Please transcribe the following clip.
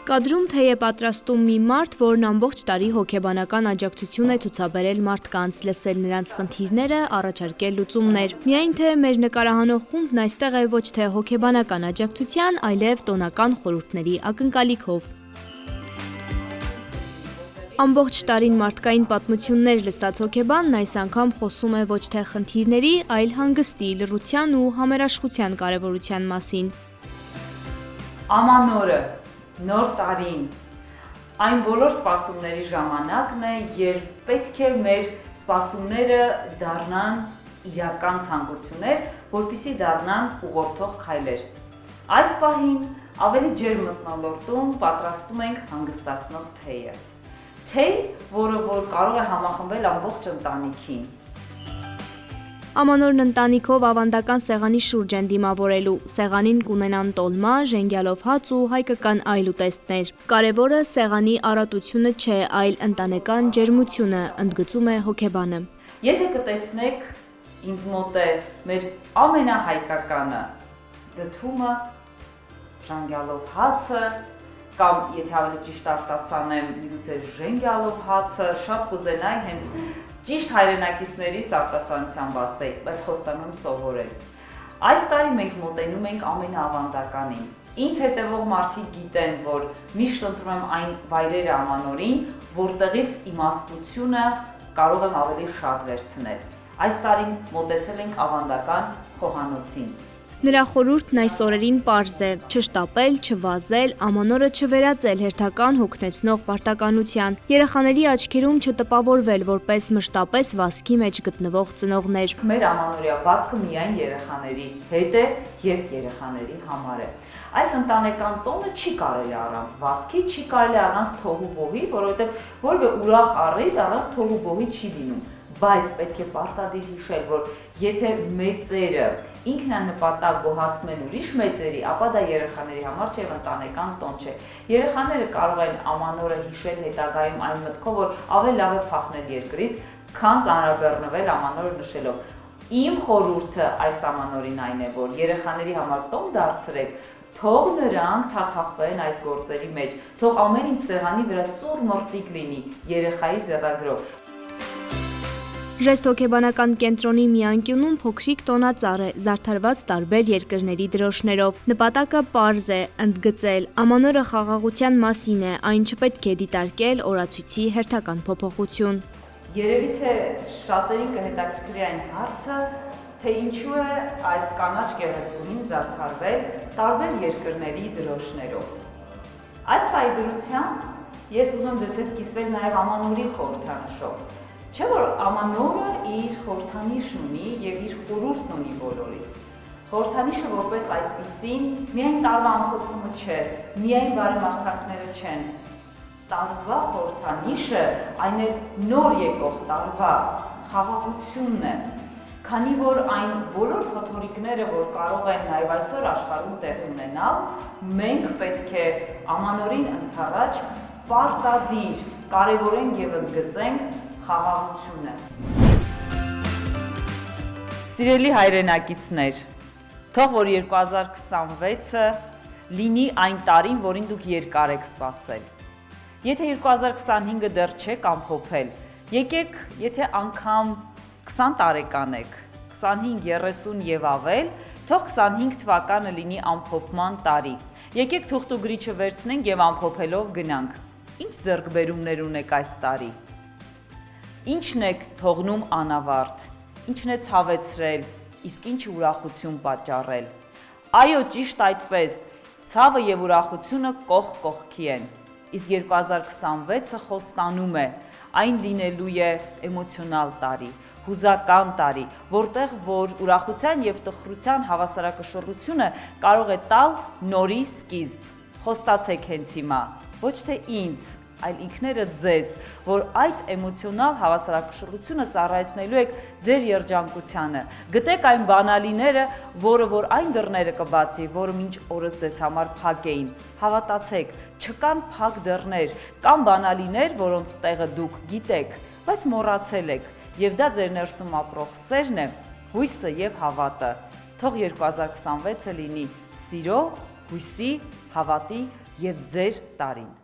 Կադրում թեյ է պատրաստում մի մարդ, որն ամբողջ տարի հոգեբանական աջակցություն է ցուցաբերել մարդկանց, լսել նրանց խնդիրները, առաջարկել լուծումներ։ Միայն թե մեր նկարահանող խումբն այստեղ է ոչ թե հոգեբանական աջակցության, այլև տոնական խորհուրդների ակնկալիքով։ Ամբողջ տարին մարդկային պատմություններ լսած հոգեբանն այս անգամ խոսում է ոչ թե խնդիրների, այլ հանգստի, լռության ու համերաշխության կարևորության մասին։ Ամանորը, նոր տարին, այն բոլոր սպասումների ժամանակն է, երբ պետք է մեր սպասումները դառնան իրական ցանկություններ, որպեսզի դառնան ուղղորդող քայլեր։ Այս պահին ավելի ջերմ մթնոլորտում պատրաստում ենք հանգստացնող թեյը։ Թեյ, որը կարող է համախմբել ամբողջ ընտանիքին։ Ամանորն ընտանիքով ավանդական սեղանի շուրջ են դիմավորելու, սեղանին կունենան տոլմա, ժենգյալով հաց ու հայկական այլ ուտեստներ։ Կարևորը սեղանի առատությունը չէ, այլ ընտանեկան ջերմությունը, ընդգծում է հոգեբանը։ Եթե կտեսնեք, ինձ մոտ է մեր ամենահայկականը, դդումը, ժենգյալով հացը, կամ եթե ավելի ճիշտ արտասանեմ, միգուցե ժենգյալով հացը, շատ կուզենայի հենց ճիշտ հայրենակիցներիս արտասանությամբ ասեի, բայց խոստանում եմ սովորել։ Այս տարի մենք մոտենում ենք ամենաավանդականին։ Ինձ հետևող մարդիկ գիտեն, որ միշտ ընտրում եմ այն վայրերը ամանորին, որտեղից իմաստությունը կարող եմ ավելի շատ վերցնել։ Այս տարին մոտեցել ենք ավանդական խոհանոցին։ Նրա խորհուրդն այս օրերին պարզ է՝ չշտապել, չվազել, ամանորը չվերածել հերթական հոգնեցնող պարտականության, երեխաների աչքերում չտպավորվել որպես մշտապես վազքի մեջ գտնվող ծնողներ։ Մեր ամանորյա վազքը միայն երեխաների հետ է և երեխաների համար է։ Այս ընտանեկան տոնը չի կարելի առանց վազքի, չի կարելի առանց թողուբոհի, որովհետև որևէ ուրախ առիթ առանց թողուբոհի չի լինում։ Բայց պետք է պարտադիր հիշել, որ եթե մեծերը ինքնանպատակ գոհացնում են ուրիշ մեծերի, ապա դա երեխաների համար չէ, ընտանեկան տոն չէ։ Երեխաները կարող են ամանորը հիշել հետագայում այն մտքով, որ ավելի լավ է փախնել երկրից, քան ծանրաբեռնվել ամանորը նշելով։ Իմ խորհուրդը այս ամանորին այն է, որ երեխաների համար տոն դարձրեք, թող նրանք թափախվեն այս գործերի մեջ, թող ամեն ինչ սեղանի վրա ծուռ մրտիկ լինի երեխայի ձեռագրով։ Ժեստ հոգեբանական կենտրոնի մի անկյունում փոքրիկ տոնածառ է, զարդարված տարբեր երկրների դրոշներով։ Նպատակը պարզ է՝ ընդգծել, ամանորը խաղաղության մասին է, այն չպետք է դիտարկել օրացույցի հերթական փոփոխություն։ Երևի թե շատերին կհետաքրքրի այն հարցը, թե ինչու է այս կանաչ գեղեցկուհին զարդարվել տարբեր երկրների դրոշներով։ Այս պայդրությամբ ես ուզում եմ ձեզ հետ կիսվել նաև ամանորի խորհրդանշով։ Չէ՞ որ ամանորը իր խորհրդանիշն ունի և իր խորհուրդն ունի բոլորիս։ Խորհրդանիշը որպես այդպիսին միայն տարվա ամփոփումը չէ, միայն բարեմաղթանքները չեն։ Տարվա խորհրդանիշը այն է նոր եկող տարվա խաղաղությունն է, քանի որ այն բոլոր փոթորիկները, որ կարող են նաև այսօր աշխարհում տեղ ունենալ, մենք պետք է ամանորին ընդառաջ պարտադիր կարևորենք և ընդգծենք խաղաղությունը։ Սիրելի հայրենակիցներ, թող որ 2026-ը լինի այն տարին, որին դուք երկար եք սպասել։ Եթե 2025-ը դեռ չեք ամփոփել, եկեք, եթե անգամ 20 տարեկան եք, 25, 30 և ավել, թող 25 թվականը լինի ամփոփման տարի։ Եկեք թուղթուգրիչը վերցնենք և ամփոփելով գնանք։ Ինչ ձեռքբերումներ ունեք այս տարի։ Ինչն եք թողնում անավարտ, ինչն է ցավեցրել, իսկ ինչը ուրախություն պատճառել։ Այո, ճիշտ այդպես, ցավը և ուրախությունը կողք կողքի են, իսկ 2026-ը խոստանում է, այն լինելու է էմոցիոնալ տարի, հուզական տարի, որտեղ որ ուրախության և տխրության հավասարակշռությունը կարող է տալ նորի սկիզբ։ Խոստացեք հենց հիմա, ոչ թե ինձ, այլ ինքներդ ձեզ, որ այդ էմոցիոնալ հավասարակշռությունը ծառայեցնելու եք ձեր երջանկությանը։ Գտեք այն բանալիները, որը որ այն դռները կբացի, որը մինչ օրս ձեզ համար փակ էին։ Հավատացեք, չկան փակ դռներ, կան բանալիներ, որոնց տեղը դուք գիտեք, բայց մոռացել եք, և դա ձեր ներսում ապրող սերն է, հույսը և հավատը։ Թող 2026-ը լինի սիրո, հույսի, հավատի եւ ձեր տարին։